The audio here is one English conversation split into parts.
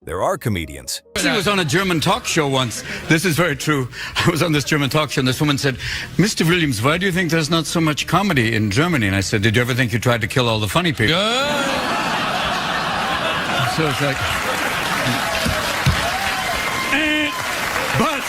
there are comedians. I was on a German talk show once. This is very true. I was on this German talk show and this woman said, "Mr. Williams, why do you think there's not so much comedy in Germany?" And I said, "Did you ever think you tried to kill all the funny people?" So it's like... But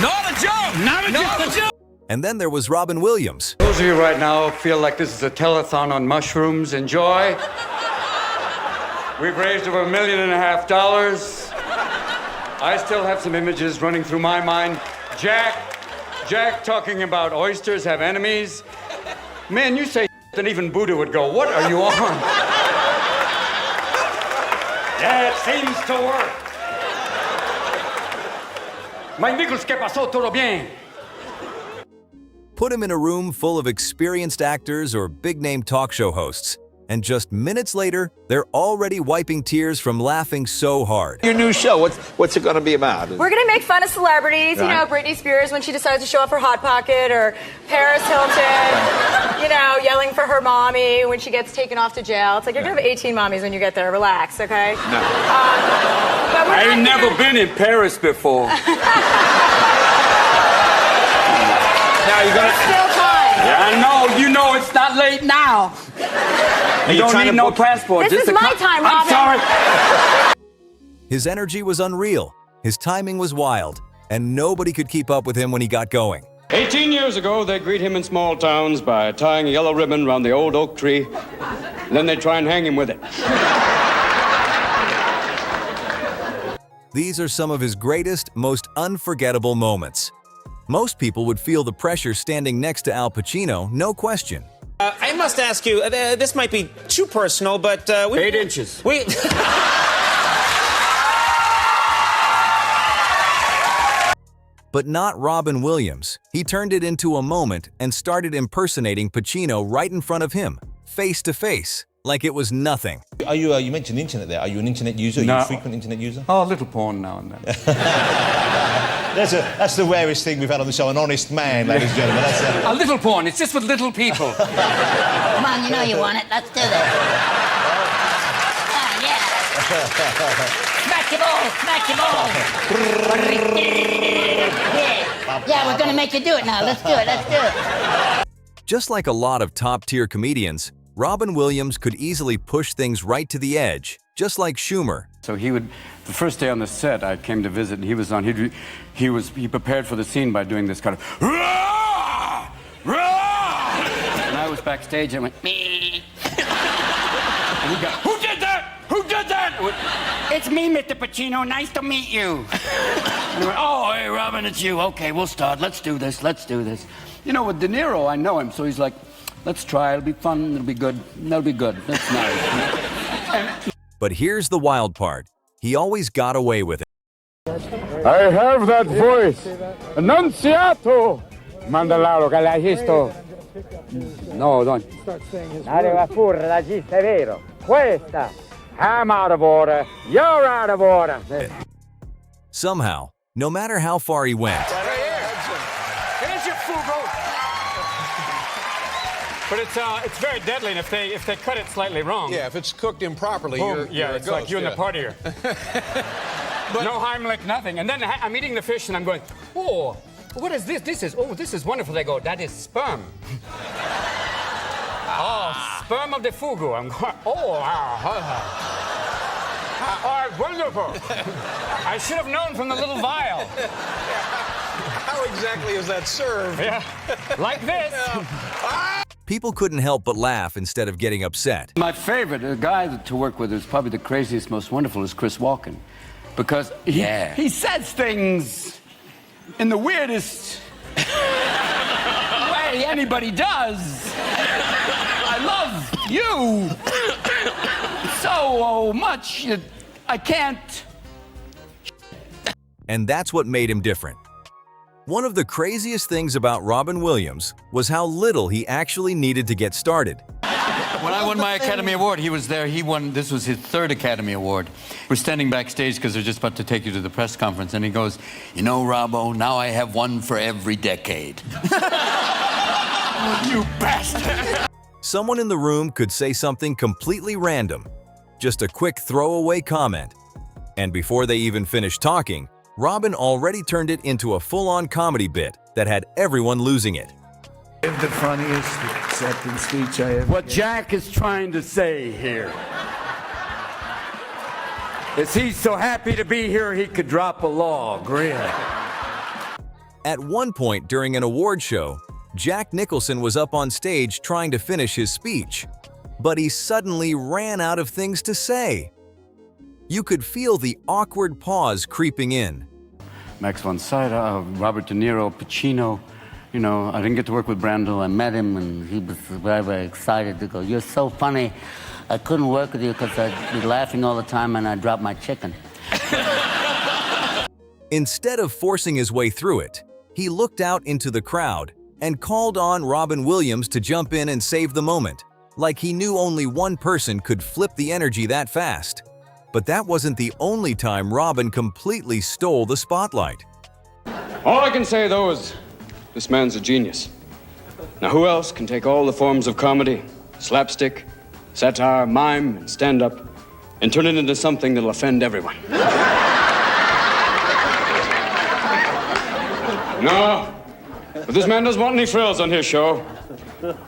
not a joke! Not a joke! And then there was Robin Williams. Those of you right now feel like this is a telethon on mushrooms, enjoy. We've raised over $1.5 million. I still have some images running through my mind. Jack talking about oysters have enemies. Man, you say and even Buddha would go, "What are you on?" Yeah, it seems to work. Mike Nichols, ¿qué pasó? ¿Todo bien? Put him in a room full of experienced actors or big-name talk show hosts, and just minutes later, they're already wiping tears from laughing so hard. Your new show, what's it going to be about? We're going to make fun of celebrities, you know, Britney Spears when she decides to show off her Hot Pocket, or Paris Hilton, you know, yelling for her mommy when she gets taken off to jail. It's like, you're going to have 18 mommies when you get there. Relax, okay? No. But I ain't never been in Paris before. Now you're going to... Still time. Yeah, I know. You know it's not late now. You don't need no passport. This is my time, I'm Robin. sorry. His energy was unreal, his timing was wild, and nobody could keep up with him when he got going. 18 years ago, they greet him in small towns by tying a yellow ribbon around the old oak tree. Then they try and hang him with it. These are some of his greatest, most unforgettable moments. Most people would feel the pressure standing next to Al Pacino, no question. I must ask you, this might be too personal, but... 8 inches. But not Robin Williams. He turned it into a moment and started impersonating Pacino right in front of him, face to face, like it was nothing. Are you, you mentioned the internet there. Are you an internet user? Are you a frequent internet user? Oh, a little porn now and then. That's the rarest thing we've had on the show, an honest man, ladies and gentlemen. That's, A little porn, it's just with little people. Come on, you know you want it. Let's do this. Oh, yeah. Smack your ball, smack your ball. Yeah, we're gonna make you do it now. Let's do it, let's do it. Just like a lot of top-tier comedians, Robin Williams could easily push things right to the edge, just like Schumer. So he would, the first day on the set, I came to visit, and he was on, he prepared for the scene by doing this kind of, "Rah! Rah!" And I was backstage, and I went, "Me." And he got, "Who did that? Who did that?" I went, "It's me, Mr. Pacino, nice to meet you." And he went, "Oh, hey, Robin, it's you. Okay, we'll start, let's do this, let's do this." You know, with De Niro, I know him, so he's like, "Let's try, it'll be fun, it'll be good, that'll be good, that's nice." But here's the wild part. He always got away with it. I have that voice. Annunziato! Mandalaro, che l'hai visto? No, don't. Arriva pure, la gista è vero. Questa. I'm out of order. You're out of order. Somehow, no matter how far he went, Here's your fugo. But it's very deadly, and if they cut it slightly wrong. Yeah, if it's cooked improperly, you're a it's ghost, like you in the partier. No Heimlich, nothing. And then I'm eating the fish, and I'm going, "Oh, what is this? This is wonderful." They go, "That is sperm." Oh, sperm of the fugu. I'm going, "Oh, wonderful." I should have known from the little vial. How exactly is that served? Yeah, like this. people couldn't help but laugh instead of getting upset. My favorite guy to work with is probably the craziest, most wonderful is Chris Walken. Because he says things in the weirdest way anybody does. I love you so much that I can't. And that's what made him different. One of the craziest things about Robin Williams was how little he actually needed to get started. When I won my Academy Award, he was there. He won, this was his third Academy Award. We're standing backstage because they're just about to take you to the press conference, and he goes, "You know, Robbo, now I have one for every decade." You bastard! Someone in the room could say something completely random, just a quick throwaway comment, And before they even finished talking, Robin already turned it into a full-on comedy bit that had everyone losing it. The funniest acceptance speech I ever. What Jack is trying to say here is he's so happy to be here he could drop a log, really. At one point during an award show, Jack Nicholson was up on stage trying to finish his speech, but he suddenly ran out of things to say. You could feel the awkward pause creeping in. Max von Sydow, Robert De Niro, Pacino. You know, I didn't get to work with Brando. I met him, and he was very, very excited to go, "You're so funny. I couldn't work with you because I'd be laughing all the time and I'd drop my chicken." Instead of forcing his way through it, he looked out into the crowd and called on Robin Williams to jump in and save the moment, like he knew only one person could flip the energy that fast. But that wasn't the only time Robin completely stole the spotlight. All I can say, though, is this man's a genius. Now, who else can take all the forms of comedy, slapstick, satire, mime, and stand-up, and turn it into something that'll offend everyone? No, but this man doesn't want any frills on his show.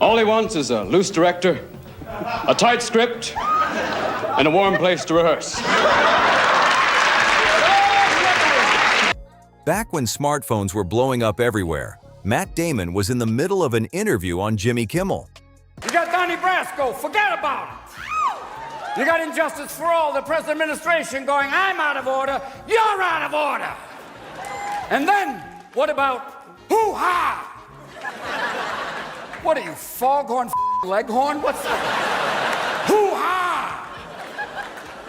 All he wants is a loose director, a tight script, and a warm place to rehearse. Back when smartphones were blowing up everywhere, Matt Damon was in the middle of an interview on Jimmy Kimmel. You got Donnie Brasco, forget about it. You got Injustice for All, the present administration going, "I'm out of order, you're out of order." And then, what about hoo-ha? What are you, foghorn, leghorn? What's that? Hoo-ha!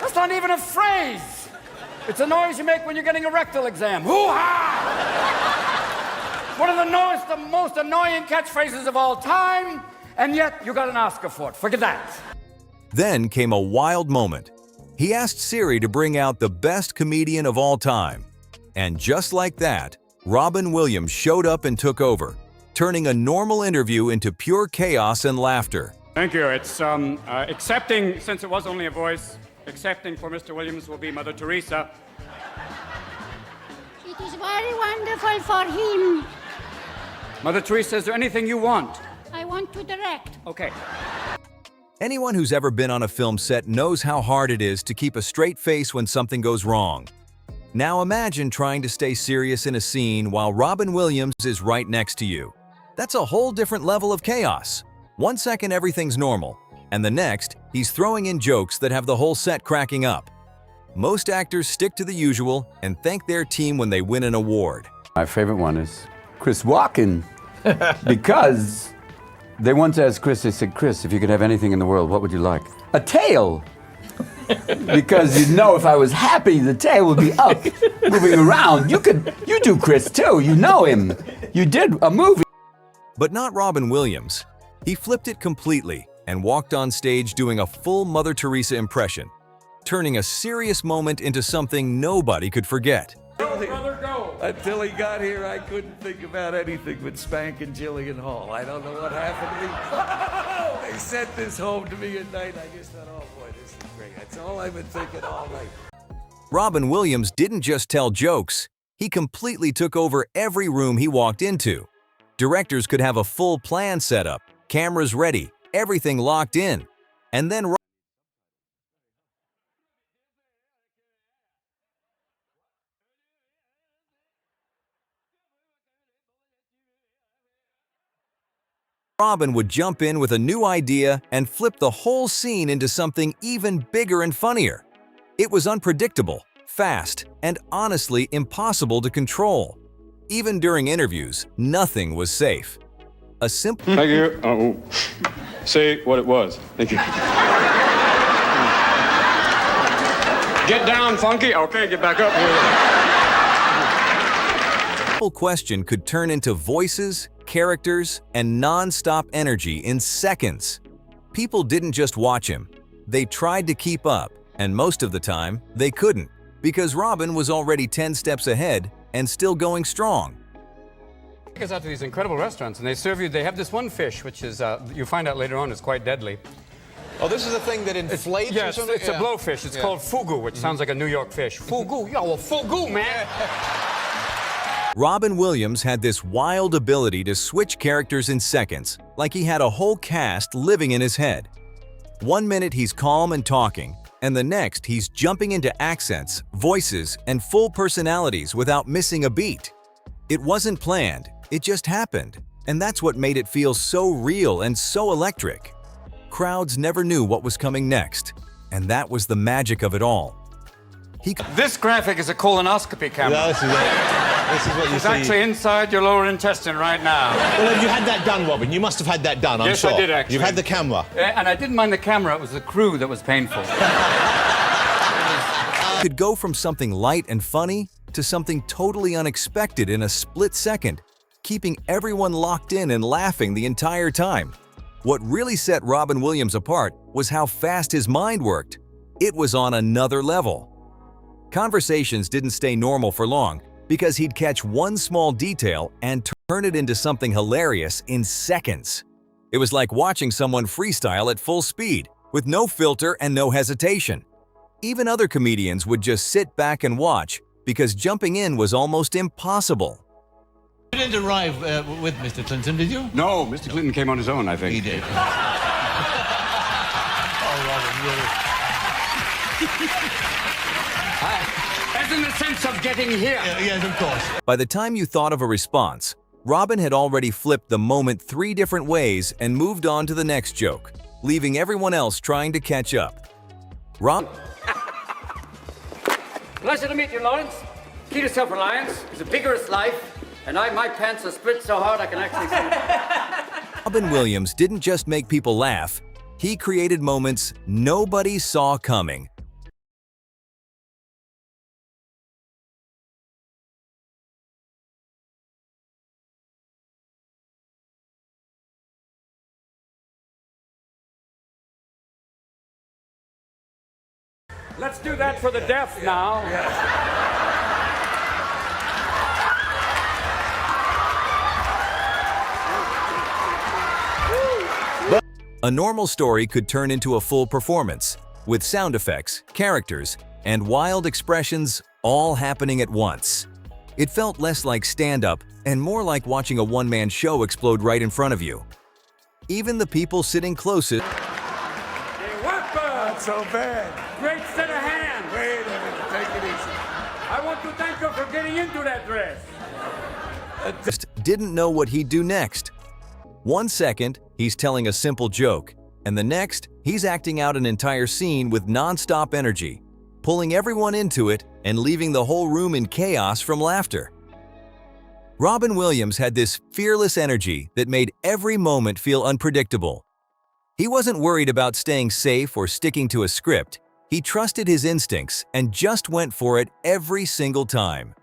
That's not even a phrase. It's a noise you make when you're getting a rectal exam. Hoo-ha! One of the most annoying catchphrases of all time, and yet you got an Oscar for it. Forget that. Then came a wild moment. He asked Siri to bring out the best comedian of all time. And just like that, Robin Williams showed up and took over, turning a normal interview into pure chaos and laughter. Thank you. It's accepting, since it was only a voice, accepting for Mr. Williams will be Mother Teresa. It is very wonderful for him. Mother Teresa, is there anything you want? I want to direct. Okay. Anyone who's ever been on a film set knows how hard it is to keep a straight face when something goes wrong. Now imagine trying to stay serious in a scene while Robin Williams is right next to you. That's a whole different level of chaos. 1 second everything's normal, and the next, he's throwing in jokes that have the whole set cracking up. Most actors stick to the usual and thank their team when they win an award. My favorite one is Chris Walken, because they once asked Chris, they said, "Chris, if you could have anything in the world, what would you like?" "A tail." Because you know if I was happy, the tail would be up, moving around. You do Chris too, you know him. You did a movie. But not Robin Williams. He flipped it completely and walked on stage doing a full Mother Teresa impression, turning a serious moment into something nobody could forget. Go, brother, go. Until he got here, I couldn't think about anything but spanking Jillian Hall. I don't know what happened to me. They sent this home to me at night. I just thought, oh boy, this is great. That's all I've been thinking all night. Robin Williams didn't just tell jokes, he completely took over every room he walked into. Directors could have a full plan set up, cameras ready, everything locked in. And then Robin would jump in with a new idea and flip the whole scene into something even bigger and funnier. It was unpredictable, fast, and honestly impossible to control. Even during interviews, nothing was safe. A simple— Thank you. Oh, say what it was. Thank you. Get down, Funky. Okay, get back up here. simple question could turn into voices, characters, and non-stop energy in seconds. People didn't just watch him. They tried to keep up, and most of the time, they couldn't, because Robin was already 10 steps ahead and still going strong. Take us out to these incredible restaurants, and they serve you, they have this one fish, which is, you find out later on, is quite deadly. Oh, this is a thing that inflates or Yes, something? it's a blowfish. It's called fugu, which sounds like a New York fish. Fugu, yo, well, fugu, man. Robin Williams had this wild ability to switch characters in seconds, like he had a whole cast living in his head. One minute he's calm and talking, and the next he's jumping into accents, voices, and full personalities without missing a beat. It wasn't planned, it just happened, and that's what made it feel so real and so electric. Crowds never knew what was coming next, and that was the magic of it all. This graphic is a colonoscopy camera. Yeah, this is it. This is what you It's see. actually inside your lower intestine right now. Well, have you had that done, Robin? You must have had that done, I'm Yes, sure. I did, actually. You've had the camera. And I didn't mind the camera, it was the crew that was painful. Could go from something light and funny to something totally unexpected in a split second, keeping everyone locked in and laughing the entire time. What really set Robin Williams apart was how fast his mind worked. It was on another level. Conversations didn't stay normal for long because he'd catch one small detail and turn it into something hilarious in seconds. It was like watching someone freestyle at full speed, with no filter and no hesitation. Even other comedians would just sit back and watch because jumping in was almost impossible. You didn't arrive with Mr. Clinton, did you? No, Mr. Clinton came on his own, I think. He did. As in the sense of getting here. Yes, of course. By the time you thought of a response, Robin had already flipped the moment 3 different ways and moved on to the next joke, leaving everyone else trying to catch up. Pleasure to meet you, Lawrence. Key to self-reliance is a vigorous life, and my pants are split so hard I can actually see. Robin Williams didn't just make people laugh, he created moments nobody saw coming. Let's do that for the deaf now. A normal story could turn into a full performance, with sound effects, characters, and wild expressions all happening at once. It felt less like stand-up and more like watching a one-man show explode right in front of you. Even the people sitting closest Not so bad. Great set of hands. Wait a minute. Take it easy. I want to thank you for getting into that dress. didn't know what he'd do next. 1 second, he's telling a simple joke, and the next, he's acting out an entire scene with non-stop energy, pulling everyone into it and leaving the whole room in chaos from laughter. Robin Williams had this fearless energy that made every moment feel unpredictable. He wasn't worried about staying safe or sticking to a script. He trusted his instincts and just went for it every single time.